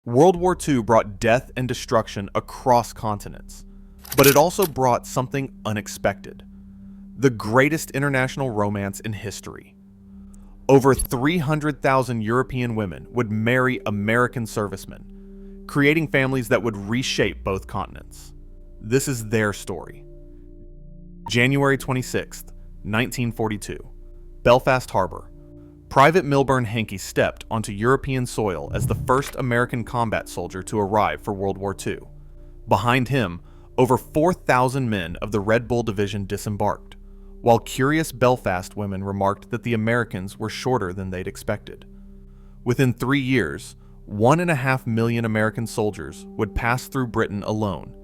World War II brought death and destruction across continents, but it also brought something unexpected: the greatest international romance in history. Over 300,000 European women would marry American servicemen, creating families that would reshape both continents. This is their story. January 26, 1942, Belfast Harbor. Private Milburn Hankey stepped onto European soil as the first American combat soldier to arrive for World War II. Behind him, over 4,000 men of the Red Bull Division disembarked, while curious Belfast women remarked that the Americans were shorter than they'd expected. Within 3 years, 1.5 million American soldiers would pass through Britain alone,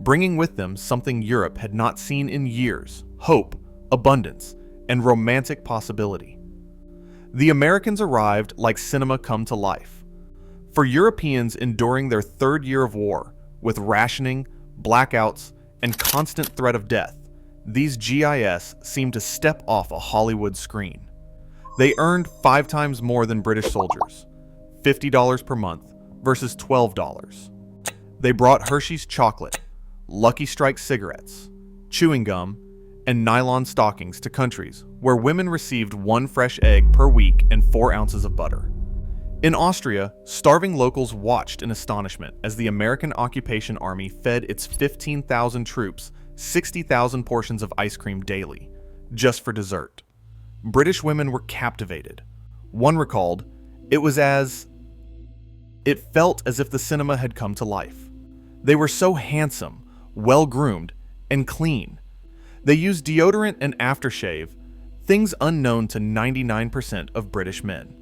bringing with them something Europe had not seen in years: hope, abundance, and romantic possibility. The Americans arrived like cinema come to life. For Europeans enduring their third year of war, with rationing, blackouts, and constant threat of death, these GIs seemed to step off a Hollywood screen. They earned 5 times more than British soldiers, $50 per month versus $12. They brought Hershey's chocolate, Lucky Strike cigarettes, chewing gum, and nylon stockings to countries where women received 1 fresh egg per week and 4 ounces of butter. In Austria, starving locals watched in astonishment as the American occupation army fed its 15,000 troops 60,000 portions of ice cream daily, just for dessert. British women were captivated. One recalled, it felt as if the cinema had come to life. They were so handsome, well-groomed, and clean. They used deodorant and aftershave, things unknown to 99% of British men.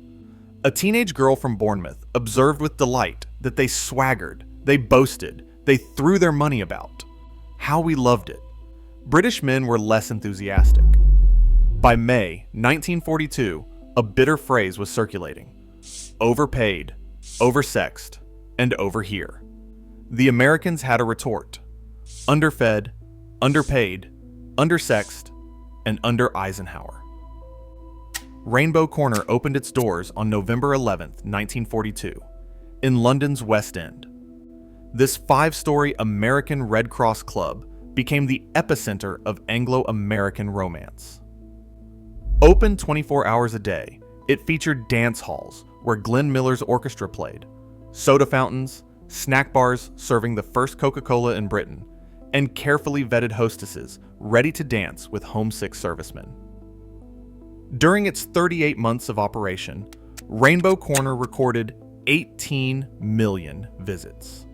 A teenage girl from Bournemouth observed with delight that they swaggered, they boasted, they threw their money about. How we loved it. British men were less enthusiastic. By May 1942, a bitter phrase was circulating: overpaid, oversexed, and over here. The Americans had a retort: underfed, underpaid, undersexed, and under Eisenhower. Rainbow Corner opened its doors on November 11, 1942, in London's West End. This 5-story American Red Cross club became the epicenter of Anglo-American romance. Open 24 hours a day, it featured dance halls where Glenn Miller's orchestra played, soda fountains, snack bars serving the first Coca-Cola in Britain, and carefully vetted hostesses ready to dance with homesick servicemen. During its 38 months of operation, Rainbow Corner recorded 18 million visits.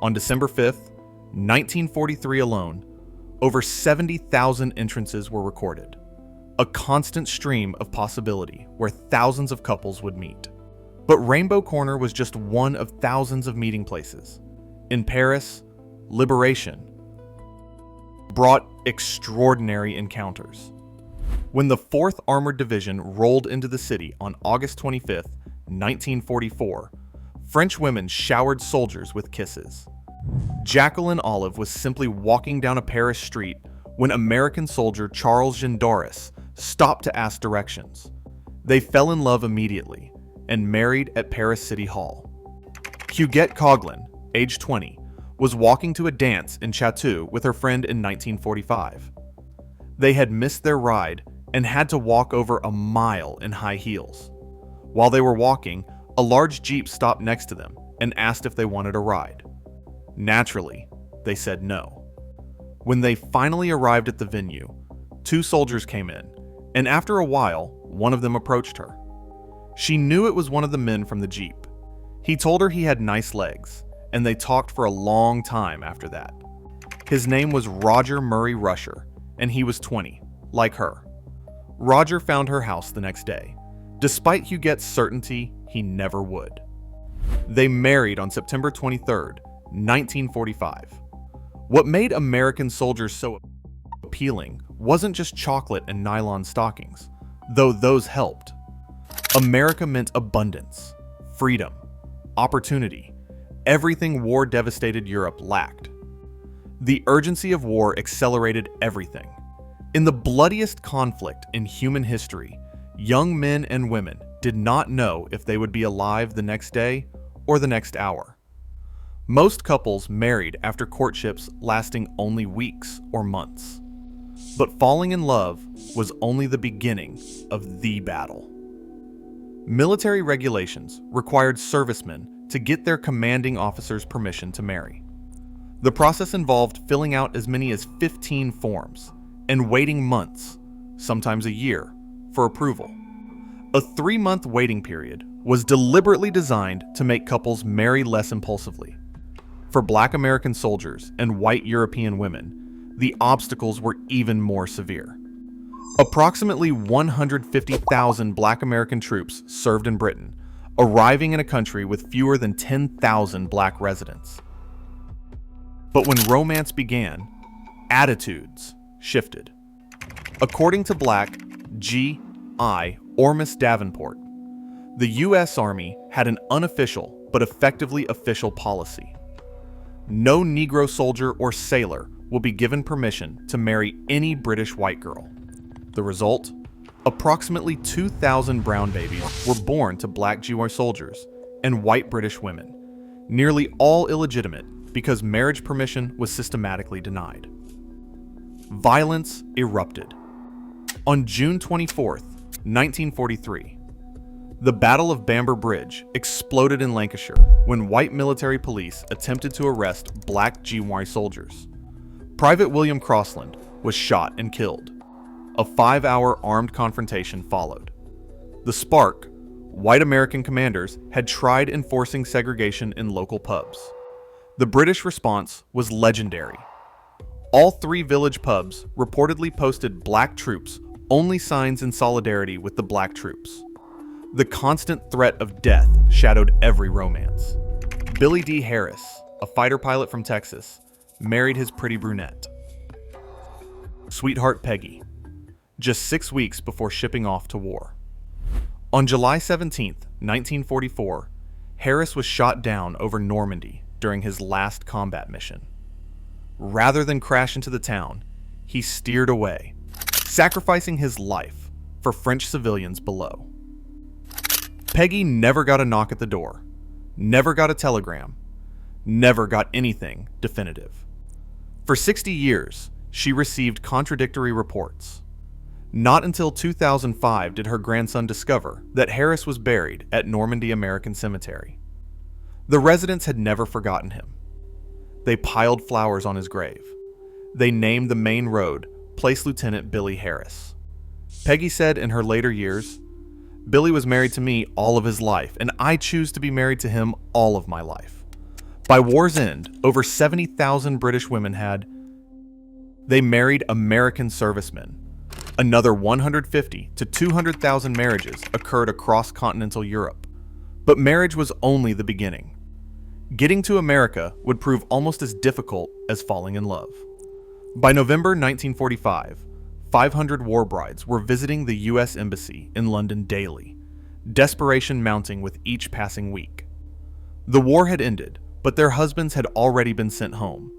On December 5th, 1943 alone, over 70,000 entrances were recorded, a constant stream of possibility where thousands of couples would meet. But Rainbow Corner was just one of thousands of meeting places. In Paris, Liberation brought extraordinary encounters. When the 4th Armored Division rolled into the city on August 25, 1944, French women showered soldiers with kisses. Jacqueline Olive was simply walking down a Paris street when American soldier Charles Jean Doris stopped to ask directions. They fell in love immediately and married at Paris City Hall. Huguette Coughlin, age 20, was walking to a dance in Chatou with her friend in 1945. They had missed their ride and had to walk over a mile in high heels. While they were walking, a large Jeep stopped next to them and asked if they wanted a ride. Naturally, they said no. When they finally arrived at the venue, 2 soldiers came in, and after a while, one of them approached her. She knew it was one of the men from the Jeep. He told her he had nice legs, and they talked for a long time after that. His name was Roger Murray Rusher, and he was 20, like her. Roger found her house the next day, despite Huguette's certainty he never would. They married on September 23, 1945. What made American soldiers so appealing wasn't just chocolate and nylon stockings, though those helped. America meant abundance, freedom, opportunity, everything war-devastated Europe lacked. The urgency of war accelerated everything. In the bloodiest conflict in human history, young men and women did not know if they would be alive the next day or the next hour. Most couples married after courtships lasting only weeks or months. But falling in love was only the beginning of the battle. Military regulations required servicemen to get their commanding officer's permission to marry. The process involved filling out as many as 15 forms and waiting months, sometimes a year, for approval. A 3-month waiting period was deliberately designed to make couples marry less impulsively. For Black American soldiers and white European women, the obstacles were even more severe. Approximately 150,000 Black American troops served in Britain, arriving in a country with fewer than 10,000 Black residents. But when romance began, attitudes shifted. According to Black GI or Miss Davenport, the U.S. Army had an unofficial but effectively official policy. No Negro soldier or sailor will be given permission to marry any British white girl. The result? Approximately 2,000 brown babies were born to Black GI soldiers and white British women, nearly all illegitimate because marriage permission was systematically denied. Violence erupted. On June 24, 1943, the Battle of Bamber Bridge exploded in Lancashire when white military police attempted to arrest Black GI soldiers. Private William Crossland was shot and killed. A 5-hour armed confrontation followed. The spark, white American commanders had tried enforcing segregation in local pubs. The British response was legendary. All 3 village pubs reportedly posted Black troops, only signs in solidarity with the Black troops. The constant threat of death shadowed every romance. Billy D. Harris, a fighter pilot from Texas, married his pretty brunette. Sweetheart Peggy, just 6 weeks before shipping off to war. On July 17, 1944, Harris was shot down over Normandy during his last combat mission. Rather than crash into the town, he steered away, sacrificing his life for French civilians below. Peggy never got a knock at the door, never got a telegram, never got anything definitive. For 60 years, she received contradictory reports. Not until 2005 did her grandson discover that Harris was buried at Normandy American Cemetery. The residents had never forgotten him. They piled flowers on his grave. They named the main road Place Lieutenant Billy Harris. Peggy said in her later years, "Billy was married to me all of his life, and I choose to be married to him all of my life." By war's end, over 70,000 British women they married American servicemen. Another 150 to 200,000 marriages occurred across continental Europe. But marriage was only the beginning. Getting to America would prove almost as difficult as falling in love. By November 1945, 500 war brides were visiting the U.S. Embassy in London daily, desperation mounting with each passing week. The war had ended, but their husbands had already been sent home,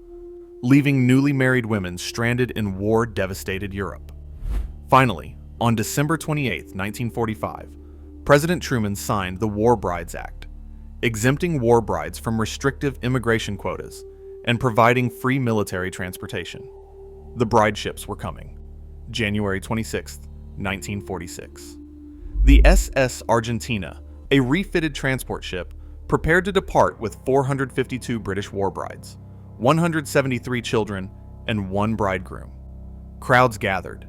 leaving newly married women stranded in war-devastated Europe. Finally, on December 28, 1945, President Truman signed the War Brides Act, exempting war brides from restrictive immigration quotas and providing free military transportation. The bride ships were coming. January 26, 1946. The SS Argentina, a refitted transport ship, prepared to depart with 452 British war brides, 173 children, and 1 bridegroom. Crowds gathered.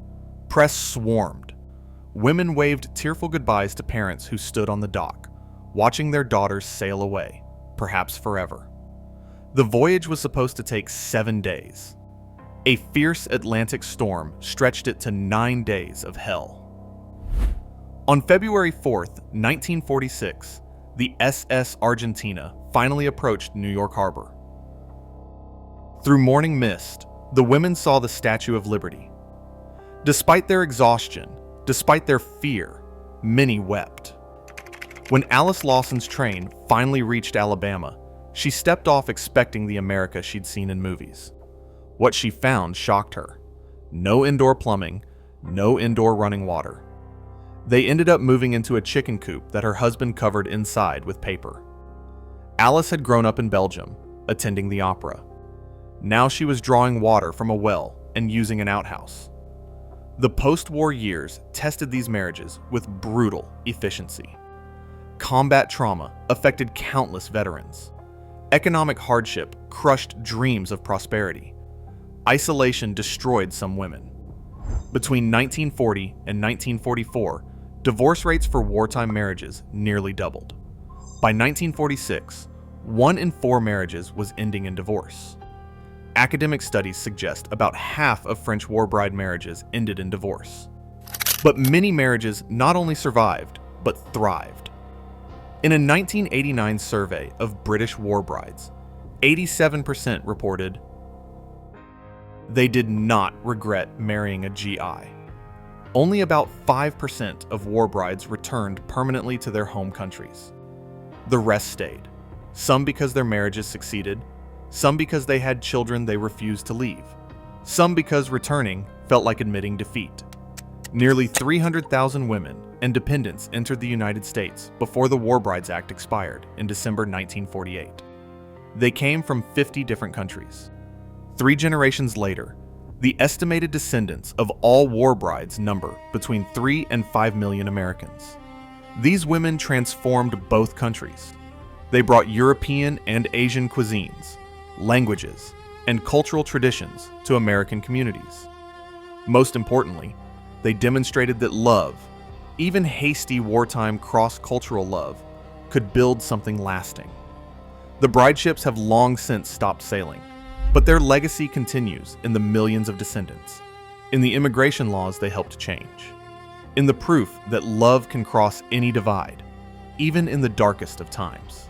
Press swarmed. Women waved tearful goodbyes to parents who stood on the dock, watching their daughters sail away, perhaps forever. The voyage was supposed to take 7 days. A fierce Atlantic storm stretched it to 9 days of hell. On February 4th, 1946, the SS Argentina finally approached New York Harbor. Through morning mist, the women saw the Statue of Liberty. Despite their exhaustion, despite their fear, many wept. When Alice Lawson's train finally reached Alabama, she stepped off expecting the America she'd seen in movies. What she found shocked her. No indoor plumbing, no indoor running water. They ended up moving into a chicken coop that her husband covered inside with paper. Alice had grown up in Belgium, attending the opera. Now she was drawing water from a well and using an outhouse. The post-war years tested these marriages with brutal efficiency. Combat trauma affected countless veterans. Economic hardship crushed dreams of prosperity. Isolation destroyed some women. Between 1940 and 1944, divorce rates for wartime marriages nearly doubled. By 1946, 1 in 4 marriages was ending in divorce. Academic studies suggest about half of French war bride marriages ended in divorce. But many marriages not only survived, but thrived. In a 1989 survey of British war brides, 87% reported they did not regret marrying a GI. Only about 5% of war brides returned permanently to their home countries. The rest stayed, some because their marriages succeeded, some because they had children they refused to leave, some because returning felt like admitting defeat. Nearly 300,000 women and dependents entered the United States before the War Brides Act expired in December 1948. They came from 50 different countries. 3 generations later, the estimated descendants of all war brides number between 3 and 5 million Americans. These women transformed both countries. They brought European and Asian cuisines, languages, and cultural traditions to American communities. Most importantly, they demonstrated that love, even hasty wartime cross-cultural love, could build something lasting. The bride ships have long since stopped sailing, but their legacy continues in the millions of descendants, in the immigration laws they helped change, in the proof that love can cross any divide, even in the darkest of times.